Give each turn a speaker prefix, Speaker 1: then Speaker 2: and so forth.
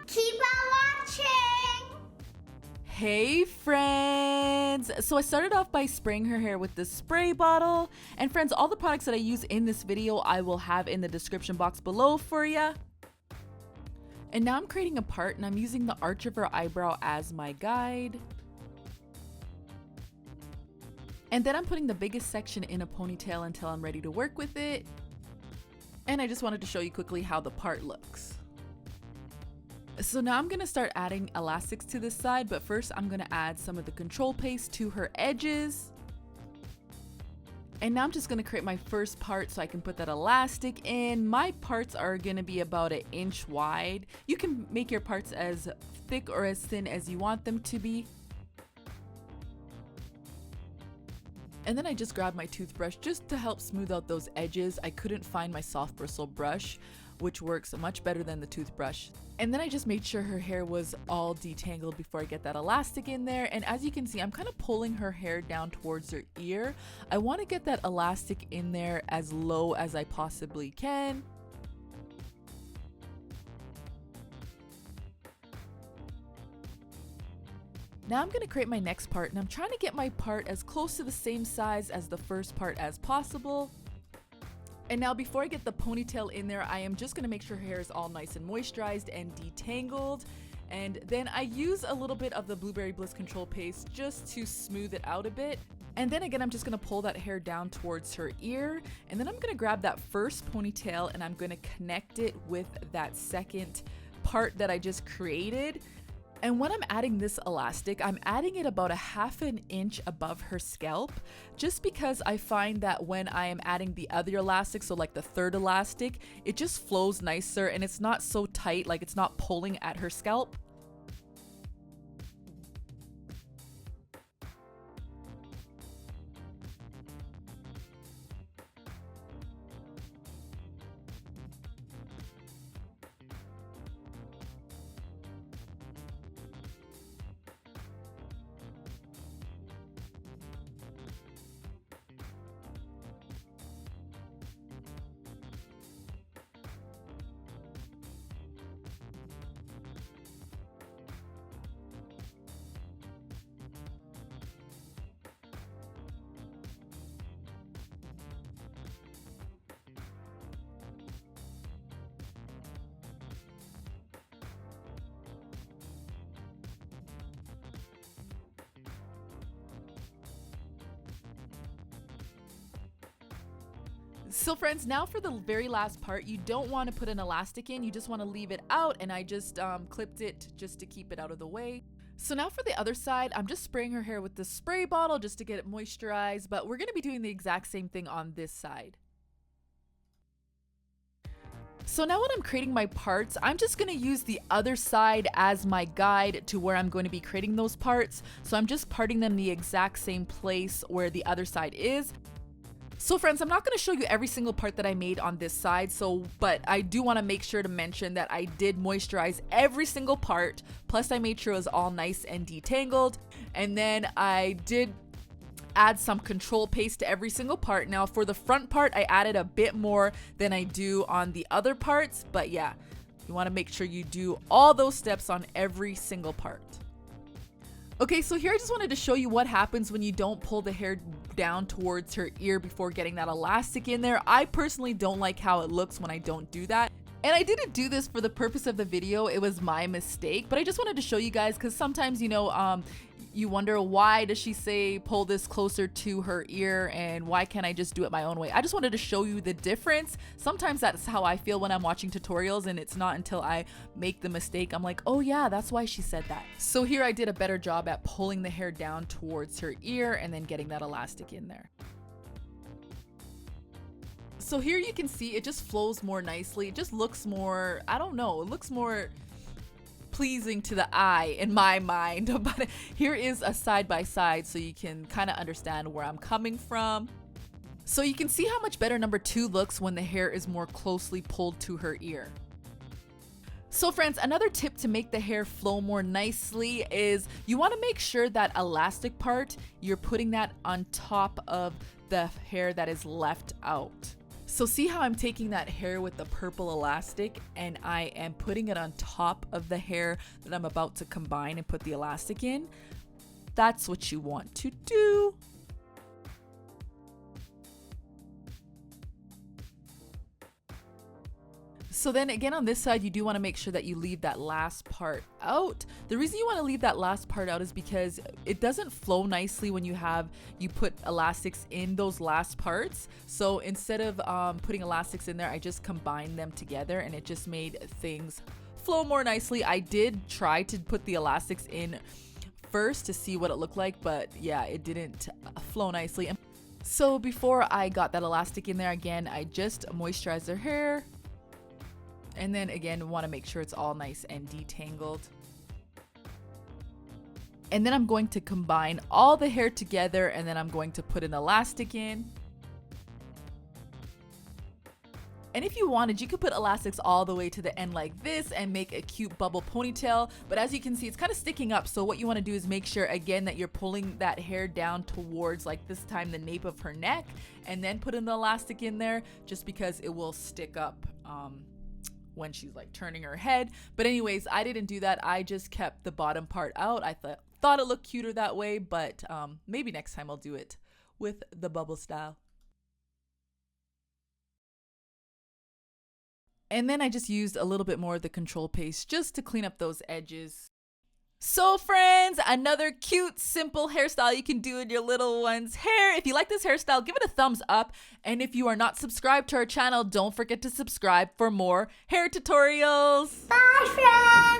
Speaker 1: Keep on watching!
Speaker 2: Hey friends! So I started off by spraying her hair with this spray bottle. And friends, all the products that I use in this video I will have in the description box below for ya. And now I'm creating a part and I'm using the arch of her eyebrow as my guide. And then I'm putting the biggest section in a ponytail until I'm ready to work with it. And I just wanted to show you quickly how the part looks. So now I'm going to start adding elastics to this side, but first I'm going to add some of the control paste to her edges. And now I'm just going to create my first part so I can put that elastic in. My parts are going to be about 1 inch wide. You can make your parts as thick or as thin as you want them to be. And then I just grabbed my toothbrush just to help smooth out those edges. I couldn't find my soft bristle brush, which works much better than the toothbrush. And then I just made sure her hair was all detangled before I get that elastic in there. And as you can see, I'm kind of pulling her hair down towards her ear. I want to get that elastic in there as low as I possibly can. Now I'm going to create my next part, and I'm trying to get my part as close to the same size as the first part as possible. And now before I get the ponytail in there, I am just going to make sure her hair is all nice and moisturized and detangled. And then I use a little bit of the Blueberry Bliss Control Paste just to smooth it out a bit. And then again, I'm just going to pull that hair down towards her ear. And then I'm going to grab that first ponytail and I'm going to connect it with that second part that I just created. And when I'm adding this elastic, I'm adding it about 1/2 inch above her scalp, just because I find that when I am adding the other elastic, so like the third elastic, it just flows nicer and it's not so tight, like it's not pulling at her scalp. So friends, now for the very last part, you don't want to put an elastic in, you just want to leave it out, and I just clipped it just to keep it out of the way. So now for the other side, I'm just spraying her hair with the spray bottle just to get it moisturized, but we're going to be doing the exact same thing on this side. So now when I'm creating my parts, I'm just going to use the other side as my guide to where I'm going to be creating those parts. So I'm just parting them the exact same place where the other side is. So friends, I'm not going to show you every single part that I made on this side, but I do want to make sure to mention that I did moisturize every single part, plus I made sure it was all nice and detangled, and then I did add some control paste to every single part. Now for the front part, I added a bit more than I do on the other parts, but yeah, you want to make sure you do all those steps on every single part. Okay, so here I just wanted to show you what happens when you don't pull the hair down towards her ear before getting that elastic in there. I personally don't like how it looks when I don't do that. And I didn't do this for the purpose of the video, it was my mistake, but I just wanted to show you guys because sometimes, you know, you wonder why does she say pull this closer to her ear and why can't I just do it my own way? I just wanted to show you the difference. Sometimes that's how I feel when I'm watching tutorials, and it's not until I make the mistake I'm like, oh yeah, that's why she said that. So here I did a better job at pulling the hair down towards her ear and then getting that elastic in there. So here you can see it just flows more nicely. It just looks more, I don't know, it looks more pleasing to the eye in my mind. But here is a side by side so you can kind of understand where I'm coming from. So you can see how much better number 2 looks when the hair is more closely pulled to her ear. So friends, another tip to make the hair flow more nicely is you want to make sure that elastic part, you're putting that on top of the hair that is left out. So see how I'm taking that hair with the purple elastic and I am putting it on top of the hair that I'm about to combine and put the elastic in? That's what you want to do. So then again on this side, you do want to make sure that you leave that last part out. The reason you want to leave that last part out is because it doesn't flow nicely when you put elastics in those last parts. So instead of putting elastics in there, I just combined them together and it just made things flow more nicely. I did try to put the elastics in first to see what it looked like, but yeah, it didn't flow nicely. So before I got that elastic in there again, I just moisturized their hair. And then again, want to make sure it's all nice and detangled. And then I'm going to combine all the hair together and then I'm going to put an elastic in. And if you wanted, you could put elastics all the way to the end like this and make a cute bubble ponytail. But as you can see, it's kind of sticking up. So what you want to do is make sure again that you're pulling that hair down towards, like this time, the nape of her neck, and then put an elastic in there just because it will stick up when she's like turning her head. But anyways, I didn't do that. I just kept the bottom part out. I thought it looked cuter that way, but maybe next time I'll do it with the bubble style. And then I just used a little bit more of the control paste just to clean up those edges. So friends, another cute, simple hairstyle you can do in your little one's hair. If you like this hairstyle, give it a thumbs up. And if you are not subscribed to our channel, don't forget to subscribe for more hair tutorials.
Speaker 1: Bye, friends.